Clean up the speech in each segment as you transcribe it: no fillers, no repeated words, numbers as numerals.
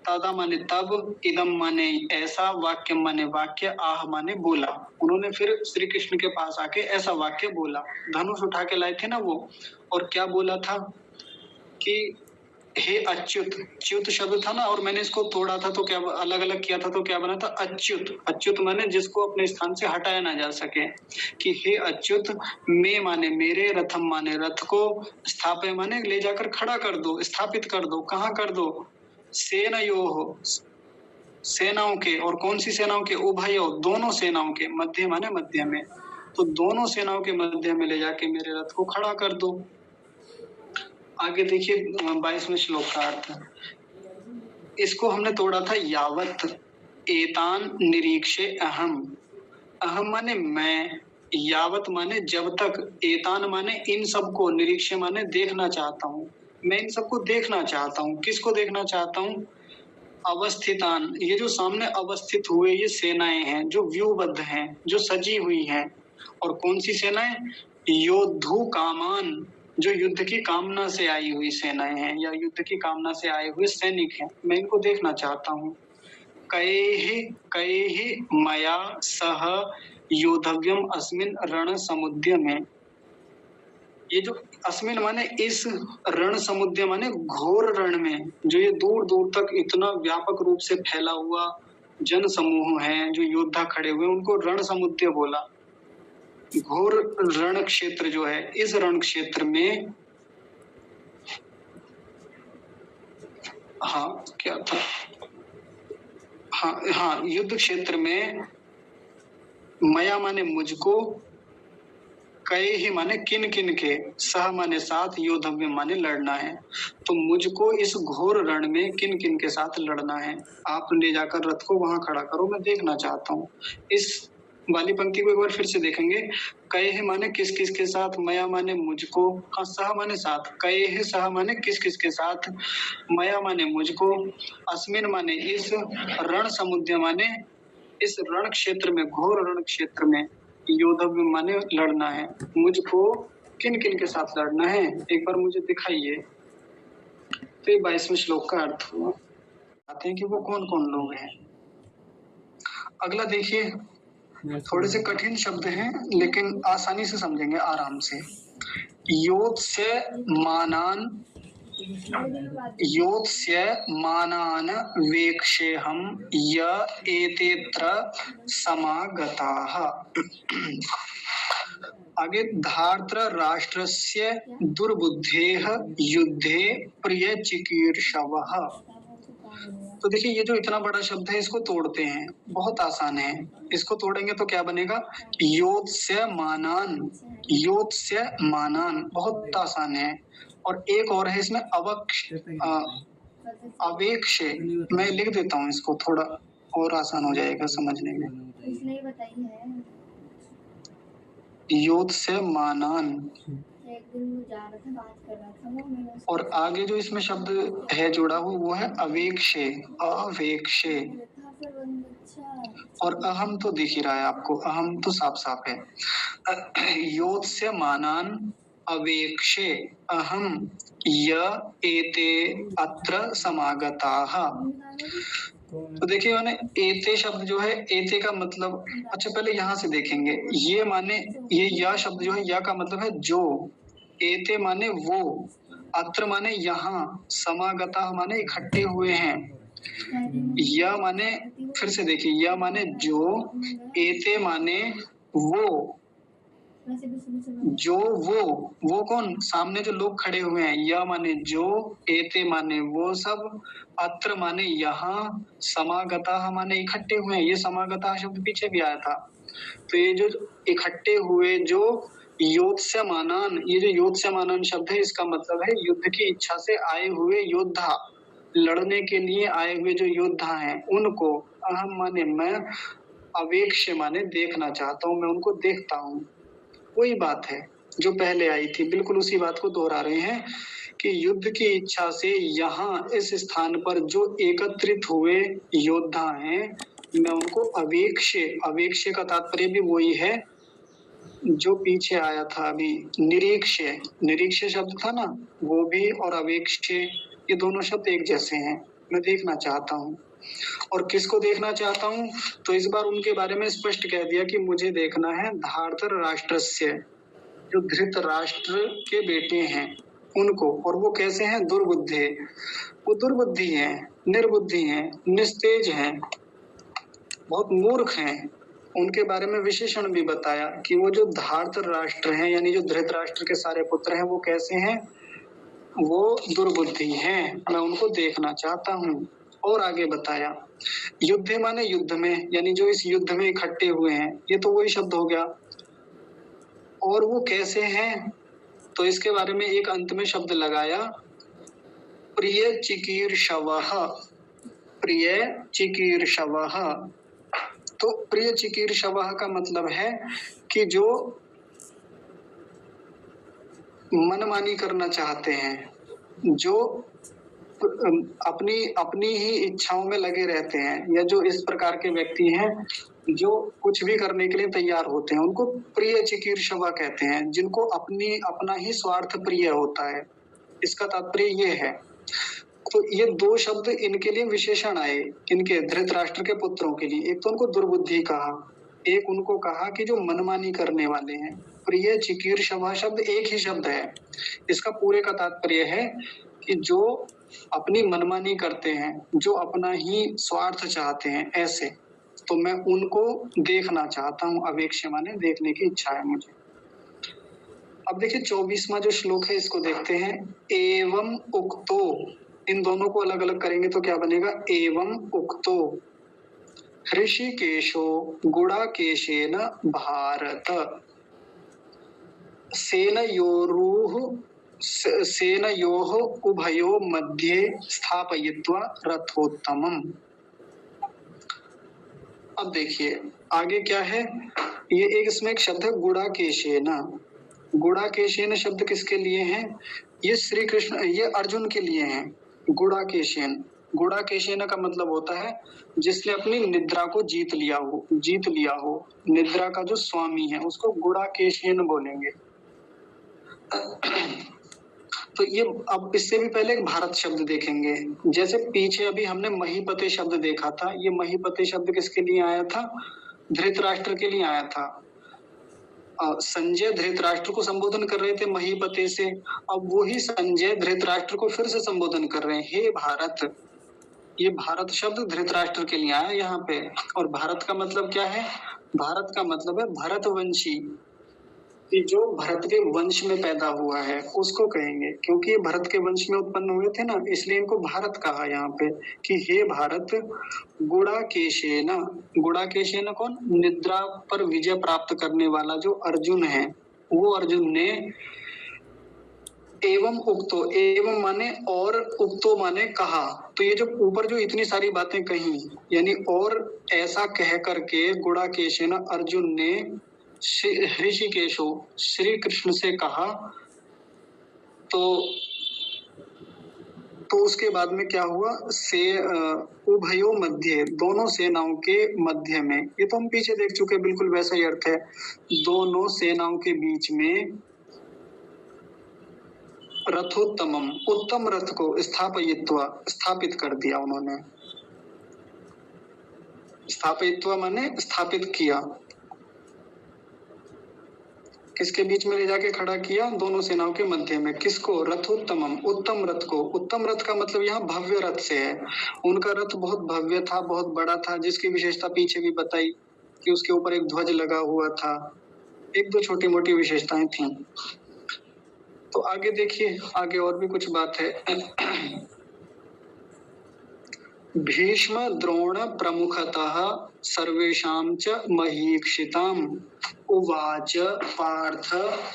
तदा माने तब, इदम माने ऐसा, वाक्य माने वाक्य, आह माने बोला। उन्होंने फिर श्री कृष्ण के पास आके ऐसा वाक्य बोला। धनुष उठा के लाए थे ना वो, और क्या बोला था कि हे अच्युत, च्युत शब्द था ना, और मैंने इसको तोड़ा था तो क्या अलग अलग किया था तो क्या बना था अच्युत। अच्युत माने जिसको अपने स्थान से हटाया ना जा सके, कि हे अच्युत में माने मेरे, रथम माने रथ को, स्थापय माने ले जाकर खड़ा कर दो, स्थापित कर दो। कहाँ कर दो? सेनयोः, सेनाओं के। और कौन सी सेनाओं के? उभयो, दोनों सेनाओं के। मध्य माने मध्य में, तो दोनों सेनाओं के मध्य में ले जाके मेरे रथ को खड़ा कर दो। आगे देखिए 22वें श्लोक का अर्थ। इसको हमने तोड़ा था यावत एतान निरीक्षे अहम। अहम माने मैं, यावत माने जब तक, एतान माने इन सबको, निरीक्षे माने देखना चाहता हूँ। मैं इन सबको देखना चाहता हूँ। किसको देखना चाहता हूँ? अवस्थितान, ये जो सामने अवस्थित हुए ये सेनाएं हैं, जो व्यूहबद्ध हैं, जो सजी हुई हैं। और कौन सी सेनाएं? योद्धु कामान, जो युद्ध की कामना से आई हुई सेनाएं हैं, या युद्ध की कामना से आए हुए सैनिक हैं। मैं इनको देखना चाहता हूँ। कैहि कैहि मया सह योद्धव्यम अस्मिन रण समुद्य में। ये जो अस्मिन माने इस, रण समुद्र माने घोर रण में, जो ये दूर दूर तक इतना व्यापक रूप से फैला हुआ जन समूह है, जो योद्धा खड़े हुए, उनको रण समुद्र बोला। घोर रण क्षेत्र जो है, इस रण क्षेत्र में, हाँ क्या था, हाँ युद्ध क्षेत्र में, मया माने मुझको, कई ही माने किन किन के, सह माने साथ, योद्धव्य माने लड़ना है। तो मुझको इस घोर रण में किन किन के साथ लड़ना है। आप ले जाकर रथ को वहां खड़ा करो, मैं देखना चाहता हूँ। इस वाली पंक्ति को एक बार फिर से देखेंगे। कई है माने किस किस के साथ, मया माने मुझको, हाँ सह माने साथ, कई है सह माने किस किस के साथ, मया माने मुझको, अस्मिन माने इस, रण समुद्र माने इस रण क्षेत्र में, घोर रण क्षेत्र में, योद्धव्य माने लड़ना है। मुझको किन किन के साथ लड़ना है, एक बार मुझे दिखाइए। तो ये 22वें श्लोक का अर्थ हुआ। आते हैं कि वो कौन कौन लोग हैं। अगला देखिए, थोड़े से कठिन शब्द हैं लेकिन आसानी से समझेंगे आराम से। योत्स्य मानान, योत्स्य मानान वेक्षेहम य एतेत्र समागताः। आगे, धार्त्र राष्ट्रस्य दुर्बुद्धेः युद्धे प्रिय चिकीर्षवः। तो देखिए ये जो इतना बड़ा शब्द है इसको तोड़ते हैं, बहुत आसान है। इसको तोड़ेंगे तो क्या बनेगा? योत्स्य मानान, योत्स्य मानान, बहुत आसान है। और एक और है इसमें अवेक्ष, मैं लिख देता हूँ इसको, थोड़ा और आसान हो जाएगा समझने में। योत्स्य मानान, और आगे जो इसमें शब्द है जुड़ा हुआ वो है अवेक्षे, अवेक्षे। और अहम तो दिख ही रहा है आपको, अहम तो साफ साफ है। योत्स्य मानान अवेक्षे अहम य एते अत्र समागताः। तो देखिए मैंने एते शब्द जो है, एते का मतलब, अच्छा पहले यहाँ से देखेंगे। ये माने, ये या शब्द जो है, या का मतलब है जो, एते माने वो, अत्र माने यहाँ, समागता माने इकट्ठे हुए हैं। या माने, फिर से देखिए, या माने जो, एते माने वो, जो वो कौन? सामने जो लोग खड़े हुए हैं। या माने जो, एते माने वो सब, अत्र माने यहाँ, समागता माने इकट्ठे हुए हैं। ये समागता शब्द पीछे भी आया था। तो ये जो इकट्ठे हुए, जो योत्स्यमानान, ये जो योत्स्यमानान शब्द है इसका मतलब है युद्ध की इच्छा से आए हुए योद्धा, लड़ने के लिए आए हुए जो योद्धा हैं उनको, अहम माने मैं, अवेक्ष माने देखना चाहता हूँ, मैं उनको देखता हूँ। वही बात है जो पहले आई थी, बिल्कुल उसी बात को दोहरा रहे हैं कि युद्ध की इच्छा से यहाँ इस स्थान पर जो एकत्रित हुए योद्धा हैं, मैं उनको अवेक्ष, अवेक्ष का तात्पर्य भी वही है जो पीछे आया था अभी, निरीक्ष, निरीक्ष शब्द था ना वो भी, और अवेक्ष, ये दोनों शब्द एक जैसे हैं। मैं देखना चाहता हूँ। और किसको देखना चाहता हूँ? तो इस बार उनके बारे में स्पष्ट कह दिया कि मुझे देखना है धार्तराष्ट्रस्य, जो धृतराष्ट्र के बेटे हैं उनको। और वो कैसे हैं? दुर्बुद्धे, वो दुर्बुद्धि हैं, निर्बुद्धि हैं, निस्तेज हैं, बहुत मूर्ख हैं। उनके बारे में विशेषण भी बताया कि वो जो धार्तराष्ट्र हैं, यानी जो धृतराष्ट्र के सारे पुत्र हैं, वो कैसे हैं? वो दुर्बुद्धि हैं, मैं उनको देखना चाहता हूँ। और आगे बताया, युद्ध माने युद्ध में, यानी जो इस युद्ध में इकट्ठे हुए हैं, ये तो वही शब्द हो गया। और वो कैसे हैं? तो इसके बारे में एक अंत में शब्द लगाया, प्रिय चिकीर्षवः, प्रिय चिकीर्षवः। तो प्रिय चिकीर्षवः का मतलब है कि जो मनमानी करना चाहते हैं, जो अपनी अपनी ही इच्छाओं में लगे रहते हैं, या जो इस प्रकार के व्यक्ति हैं जो कुछ भी करने के लिए तैयार होते हैं, उनको प्रिय चिकीर्षवा कहते हैं, जिनको अपना ही स्वार्थ प्रिय होता है। इसका तात्पर्य ये है। तो ये दो शब्द इनके लिए विशेषण आए, इनके धृतराष्ट्र के पुत्रों के लिए। एक तो उनको दुर्बुद्धि कहा, एक उनको कहा कि जो मनमानी करने वाले हैं। प्रिय चिकीर्षवा शब्द एक ही शब्द है। इसका पूरे का तात्पर्य है कि जो अपनी मनमानी करते हैं, जो अपना ही स्वार्थ चाहते हैं, ऐसे। तो मैं उनको देखना चाहता हूँ। अवेक्ष्य माने देखने की इच्छा है मुझे। अब देखिए 24वां जो श्लोक है, इसको देखते हैं। एवं उक्तो, इन दोनों को अलग अलग करेंगे तो क्या बनेगा? एवं उक्तो ऋषिकेशो गुडाकेशेन भारत सेनयोः उभयो मध्ये स्थापयित्वा रथोत्तमम्। अब देखिए आगे क्या है, ये एक इसमें एक शब्द है गुडाकेशेन। गुडाकेशेन शब्द किसके लिए है? ये श्री कृष्ण, ये अर्जुन के लिए है। गुडाकेशेन, गुडाकेशेन का मतलब होता है जिसने अपनी निद्रा को जीत लिया हो। निद्रा का जो स्वामी है उसको गुडाकेशेन बोलेंगे। तो ये अब इससे भी पहले एक भारत शब्द देखेंगे। जैसे पीछे अभी हमने महीपते शब्द देखा था, ये महीपते शब्द किसके लिए आया था? धृतराष्ट्र के लिए आया था। संजय धृतराष्ट्र को संबोधन कर रहे थे महीपते से, अब वही संजय धृतराष्ट्र को फिर से संबोधन कर रहे हैं, हे भारत। ये भारत शब्द धृतराष्ट्र के लिए आया यहाँ पे। और भारत का मतलब क्या है? भारत का मतलब है भरतवंशी, कि जो भरत के वंश में पैदा हुआ है उसको कहेंगे, क्योंकि ये भरत के वंश में उत्पन्न हुए थे ना, इसलिए इनको भारत कहा यहाँ पे कि हे भारत। गुडाकेशेन, गुडाकेशेन कौन? निद्रा पर विजय प्राप्त करने वाला जो अर्जुन है, वो अर्जुन ने एवं उक्तो, एवं माने और, उक्तो माने कहा। तो ये जो ऊपर जो इतनी सारी बातें कही, यानी और ऐसा कह करके गुडाकेशेन अर्जुन ने ऋषिकेशो श्री कृष्ण से कहा। तो उसके बाद में क्या हुआ? से उभयो मध्य, दोनों सेनाओं के मध्य में। ये तो हम पीछे देख चुके, बिल्कुल वैसा ही अर्थ है। दोनों सेनाओं के बीच में रथोत्तमम, उत्तम रथ को स्थापयित्वा, स्थापित कर दिया उन्होंने। स्थापयित्वा माने स्थापित किया। किसके बीच में ले जाके खड़ा किया? दोनों सेनाओं के मध्य में। किसको? रथोत्तमम, उत्तम रथ को। उत्तम रथ का मतलब यहाँ भव्य रथ से है। उनका रथ बहुत भव्य था, बहुत बड़ा था, जिसकी विशेषता पीछे भी बताई कि उसके ऊपर एक ध्वज लगा हुआ था। एक दो छोटी मोटी विशेषताएं थी। तो आगे देखिए, आगे और भी कुछ बात है। भीष्म द्रोण प्रमुखतः सर्वेषां च महीक्षिताम् उवाच पार्थ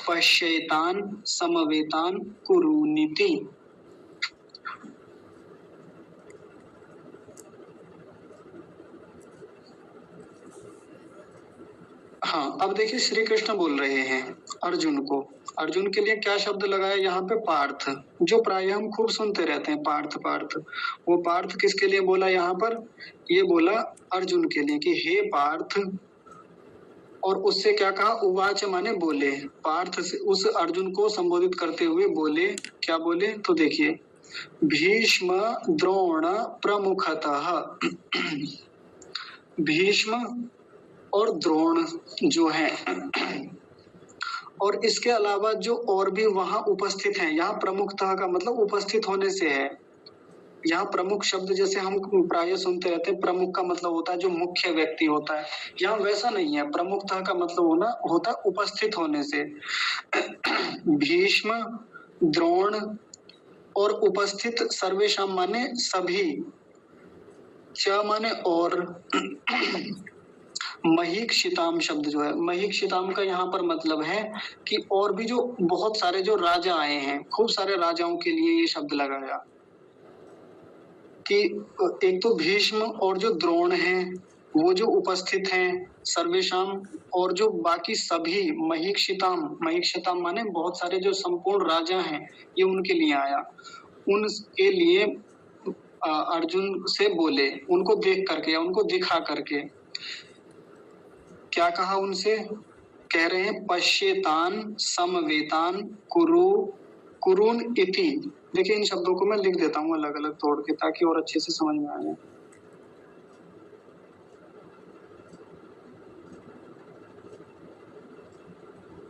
पश्येतान् समवेतान् कुरुनिति। हाँ, अब देखिए श्री कृष्ण बोल रहे हैं अर्जुन को। अर्जुन के लिए क्या शब्द लगाया यहाँ पे? पार्थ, जो प्राय हम खूब सुनते रहते हैं, पार्थ पार्थ। वो पार्थ किसके लिए बोला यहाँ पर? ये बोला अर्जुन के लिए कि हे पार्थ। और उससे क्या कहा? उवाच माने बोले। पार्थ से उस अर्जुन को संबोधित करते हुए बोले। क्या बोले? तो देखिए, भीष्म द्रोण प्रमुखतः। भीष्म और द्रोण जो है, और इसके अलावा जो और भी वहां उपस्थित हैं, यहाँ प्रमुखतः का मतलब उपस्थित होने से है। यहाँ प्रमुख शब्द जैसे हम प्राय सुनते रहते हैं, प्रमुख का मतलब होता है जो मुख्य व्यक्ति होता है, यहाँ वैसा नहीं है। प्रमुखता का मतलब होता है उपस्थित होने से। भीष्म, द्रोण और उपस्थित, सर्वेशाम माने सभी, च माने और, महीक्षिताम शब्द जो है, महीक्षिताम का यहाँ पर मतलब है कि और भी जो बहुत सारे जो राजा आए हैं, खूब सारे राजाओं के लिए ये शब्द लगाया कि एक तो भीष्म और जो द्रोण हैं वो जो उपस्थित हैं, सर्वेशाम और जो बाकी सभी, महीक्षिताम माने बहुत सारे जो संपूर्ण राजा हैं, ये उनके लिए आया। उनके लिए अर्जुन से बोले, उनको देख करके या उनको दिखा करके। क्या कहा उनसे? कह रहे हैं पश्येतान समवेतान कुरुन इति। देखिए इन शब्दों को मैं लिख देता हूँ अलग अलग तोड़ के, ताकि और अच्छे से समझ में आ जाए।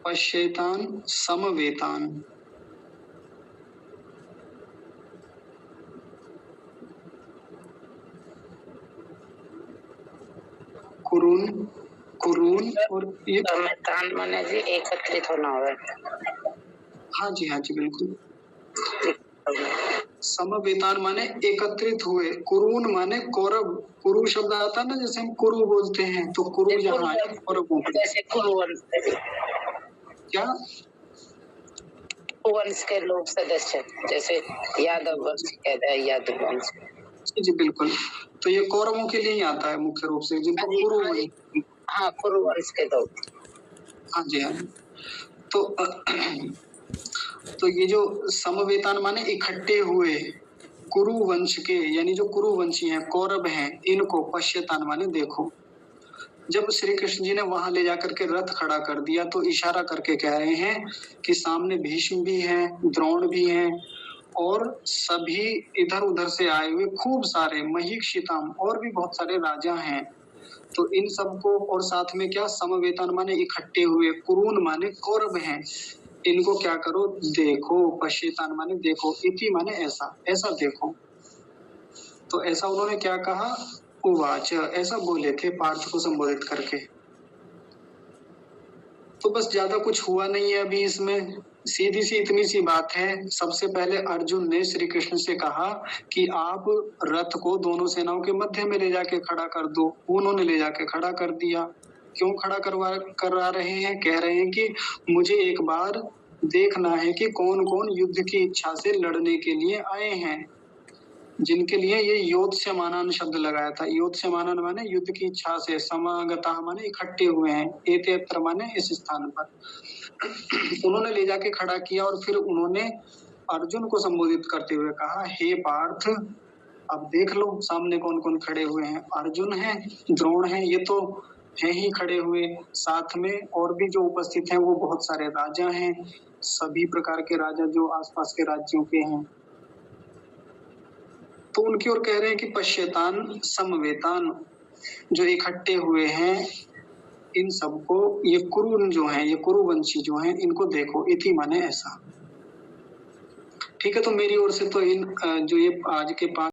पश्येतान समवेतान, कुरुन और ये समवेतान माने जी एकत्रित होना होगा। हाँ जी बिल्कुल। समवेतान माने एकत्रित हुए, कुरुन माने कौरव। कुरु शब्द आता है ना, जैसे हम कुरु बोलते हैं, तो कुरु यहाँ आया कौरव। जैसे कुरुवंश, क्या वंश के लोग सदस्य, जैसे यादव वंश कहता है, यादव वंश। जी बिल्कुल। तो ये कौरवों के लिए ही आता है मुख्य रूप से, जिनको कुरु, हाँ कुरुवंश के लोग। हाँ जी। तो ये जो समवेतान माने इकट्ठे हुए कुरु वंश के, यानी जो कुरु वंशी हैं, कौरव हैं, इनको पश्यतान माने देखो। जब श्री कृष्ण जी ने वहां ले जाकर के रथ खड़ा कर दिया तो इशारा करके कह रहे हैं कि सामने भीष्म भी हैं, द्रोण भी हैं, और सभी इधर उधर से आए हुए खूब सारे महीक्षिताम और भी बहुत सारे राजा हैं। तो इन सबको, और साथ में क्या, समवेतान माने इकट्ठे हुए, कुरुन माने कौरव हैं, इनको क्या करो, देखो। पश्येतान माने देखो, इति माने ऐसा, ऐसा देखो। तो ऐसा उन्होंने क्या कहा, उवाच, ऐसा बोले थे पार्थ को संबोधित करके। तो बस ज्यादा कुछ हुआ नहीं है अभी इसमें, सीधी सी इतनी सी बात है। सबसे पहले अर्जुन ने श्री कृष्ण से कहा कि आप रथ को दोनों सेनाओं के मध्य में ले जाके खड़ा कर दो। उन्होंने ले जाके खड़ा कर दिया। क्यों खड़ा करा रहे हैं? कह रहे हैं कि मुझे एक बार देखना है कि कौन कौन युद्ध की इच्छा से लड़ने के लिए आए हैं, जिनके लिए ये योत्स्यमानन शब्द लगाया था। योत्स्यमानन माने युद्ध की इच्छा से, समागतः माने इकट्ठे हुए हैं, एतेत्र माने इस स्थान पर। उन्होंने ले जाके खड़ा किया और फिर उन्होंने अर्जुन को संबोधित करते हुए कहा, हे पार्थ, अब देख लो सामने कौन कौन खड़े हुए हैं। अर्जुन है, द्रोण है, ये तो है ही खड़े हुए, साथ में और भी जो उपस्थित हैं वो बहुत सारे राजा हैं, सभी प्रकार के राजा जो आसपास के राज्यों के हैं। तो उनकी ओर कह रहे हैं कि पश्येतान समवेतान, जो इकट्ठे हुए हैं, इन सबको, ये कुरु जो हैं, ये कुरुवंशी जो हैं, इनको देखो। इति माने ऐसा। ठीक है, तो मेरी ओर से तो इन जो ये आज के 5